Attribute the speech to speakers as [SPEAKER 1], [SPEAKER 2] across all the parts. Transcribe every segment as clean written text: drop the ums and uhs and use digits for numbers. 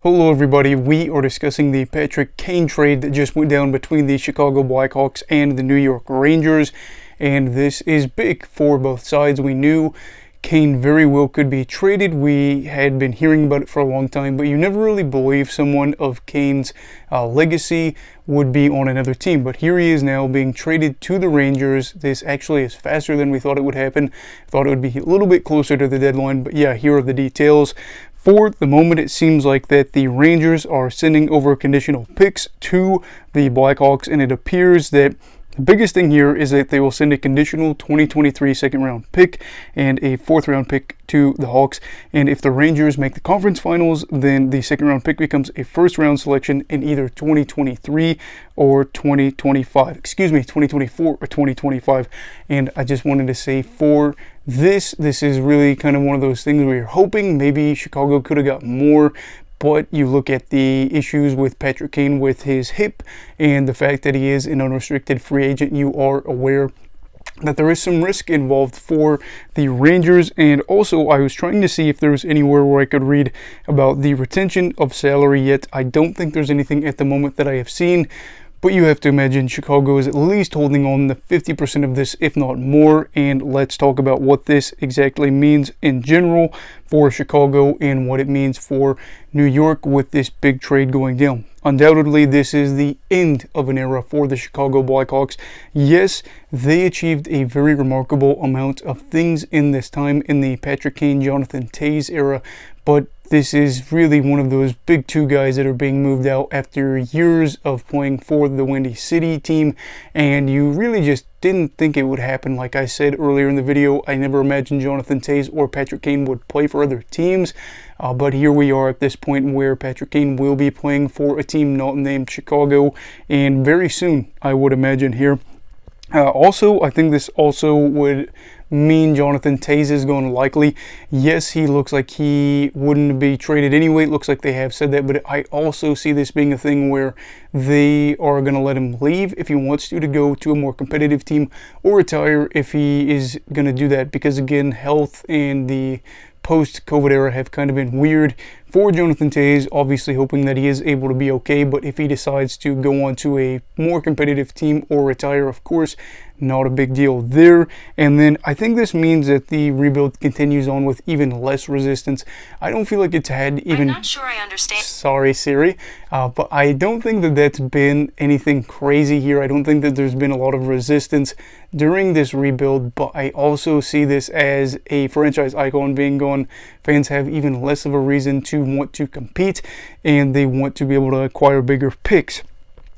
[SPEAKER 1] Hello everybody, we are discussing the Patrick Kane trade that just went down between the Chicago Blackhawks and the New York Rangers, and this is big for both sides. We knew Kane very well could be traded. We had been hearing about it for a long time, but you never really believe someone of Kane's legacy would be on another team. But here he is now being traded to the Rangers. This actually is faster than we thought it would happen. Thought it would be a little bit closer to the deadline, but yeah, here are the details. For the moment, it seems like that the Rangers are sending over conditional picks to the Blackhawks, and it appears that the biggest thing here is that they will send a conditional 2023 second-round pick and a fourth-round pick to the Hawks. And if the Rangers make the conference finals, then the second-round pick becomes a first-round selection in either 2023 or 2025. Excuse me, 2024 or 2025. And I just wanted to say for this is really kind of one of those things where you're hoping maybe Chicago could have got more. But you look at the issues with Patrick Kane with his hip and the fact that he is an unrestricted free agent, you are aware that there is some risk involved for the Rangers. And also, I was trying to see if there was anywhere where I could read about the retention of salary, yet I don't think there's anything at the moment that I have seen. But you have to imagine Chicago is at least holding on to 50% of this, if not more. And let's talk about what this exactly means in general for Chicago and what it means for New York with this big trade going down. Undoubtedly, this is the end of an era for the Chicago Blackhawks. Yes, they achieved a very remarkable amount of things in this time in the Patrick Kane, Jonathan Toews era, but this is really one of those big two guys that are being moved out after years of playing for the Windy City team, and you really just didn't think it would happen. Like I said earlier in the video, I never imagined Jonathan Toews or Patrick Kane would play for other teams, but here we are at this point where Patrick Kane will be playing for a team not named Chicago, and very soon, I would imagine here. Also, I think this also would mean Jonathan Toews is going to likely. Yes, he looks like he wouldn't be traded anyway. It looks like they have said that, but I also see this being a thing where they are going to let him leave if he wants to go to a more competitive team, or retire if he is going to do that, because again, health and the post-COVID era have kind of been weird for Jonathan Toews, obviously hoping that he is able to be okay, but if he decides to go on to a more competitive team or retire, of course, not a big deal there. And then I think this means that the rebuild continues on with even less resistance. I don't feel like it's had even...
[SPEAKER 2] I'm not sure I understand.
[SPEAKER 1] Sorry, Siri. But I don't think that that's been anything crazy here. I don't think that there's been a lot of resistance during this rebuild, but I also see this as a franchise icon being gone. Fans have even less of a reason to want to compete, and they want to be able to acquire bigger picks.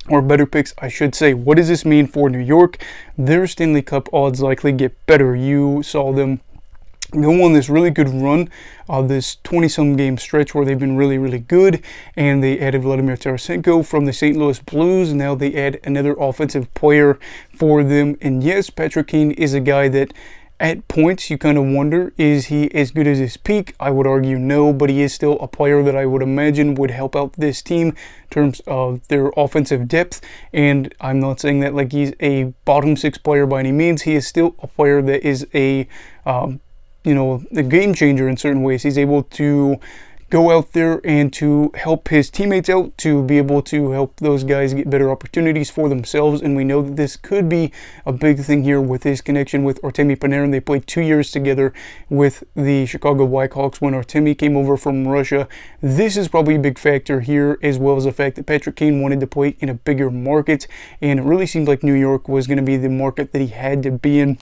[SPEAKER 1] Or better picks, I should say. What does this mean for New York? Their Stanley Cup odds likely get better. You saw them go on this really good run, this 20-some game stretch where they've been really, really good, and they added Vladimir Tarasenko from the St. Louis Blues. Now they add another offensive player for them, and yes, Patrick Kane is a guy that at points you kind of wonder, is he as good as his peak? I would argue no, but he is still a player that I would imagine would help out this team in terms of their offensive depth. And I'm not saying that like he's a bottom six player by any means. He is still a player that is a game changer in certain ways. He's able to go out there and to help his teammates out, to be able to help those guys get better opportunities for themselves. And we know that this could be a big thing here with his connection with Artemi Panarin. They played 2 years together with the Chicago Blackhawks when Artemi came over from Russia. This is probably a big factor here, as well as the fact that Patrick Kane wanted to play in a bigger market, and it really seemed like New York was going to be the market that he had to be in.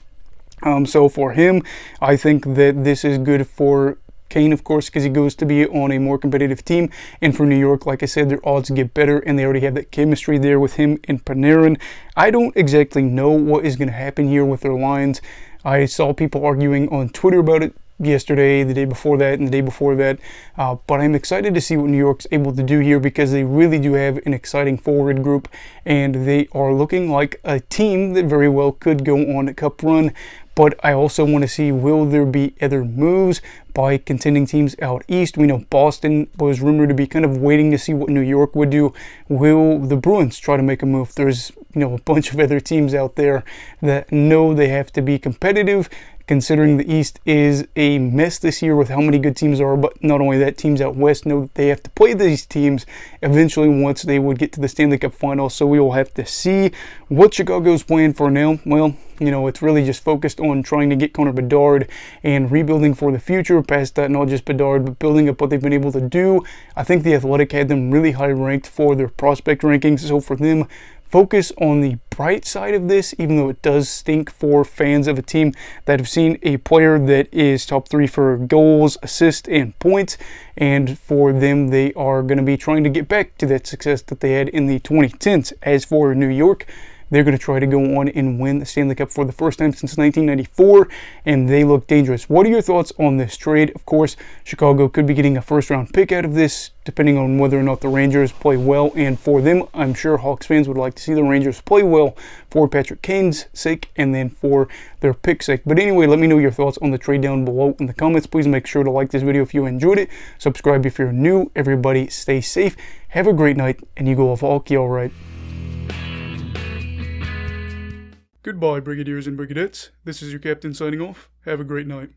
[SPEAKER 1] So for him, I think that this is good for Kane, of course, because he goes to be on a more competitive team. And for New York, like I said, their odds get better, and they already have that chemistry there with him and Panarin. I don't exactly know what is going to happen here with their lines. I saw people arguing on Twitter about it yesterday, the day before that, and the day before that. But I'm excited to see what New York's able to do here, because they really do have an exciting forward group, and they are looking like a team that very well could go on a cup run. But I also want to see, will there be other moves by contending teams out east? We know Boston was rumored to be kind of waiting to see what New York would do. Will the Bruins try to make a move? There's a bunch of other teams out there that know they have to be competitive considering the East is a mess this year with how many good teams are. But not only that, teams out west know that they have to play these teams eventually once they would get to the Stanley Cup final. So we will have to see what Chicago's plan for now. Well, it's really just focused on trying to get Connor Bedard and rebuilding for the future. Past that, not just Bedard, but building up what they've been able to do. I think The Athletic had them really high ranked for their prospect rankings. So for them, focus on the bright side of this, even though it does stink for fans of a team that have seen a player that is top 3 for goals, assists, and points. And for them, they are going to be trying to get back to that success that they had in the 2010s. As for New York, they're going to try to go on and win the Stanley Cup for the first time since 1994, and they look dangerous. What are your thoughts on this trade? Of course, Chicago could be getting a first-round pick out of this, depending on whether or not the Rangers play well. And for them, I'm sure Hawks fans would like to see the Rangers play well for Patrick Kane's sake and then for their pick's sake. But anyway, let me know your thoughts on the trade down below in the comments. Please make sure to like this video if you enjoyed it. Subscribe if you're new. Everybody stay safe. Have a great night, and you go off hockey all right. Goodbye, Brigadiers and Brigadettes. This is your captain signing off. Have a great night.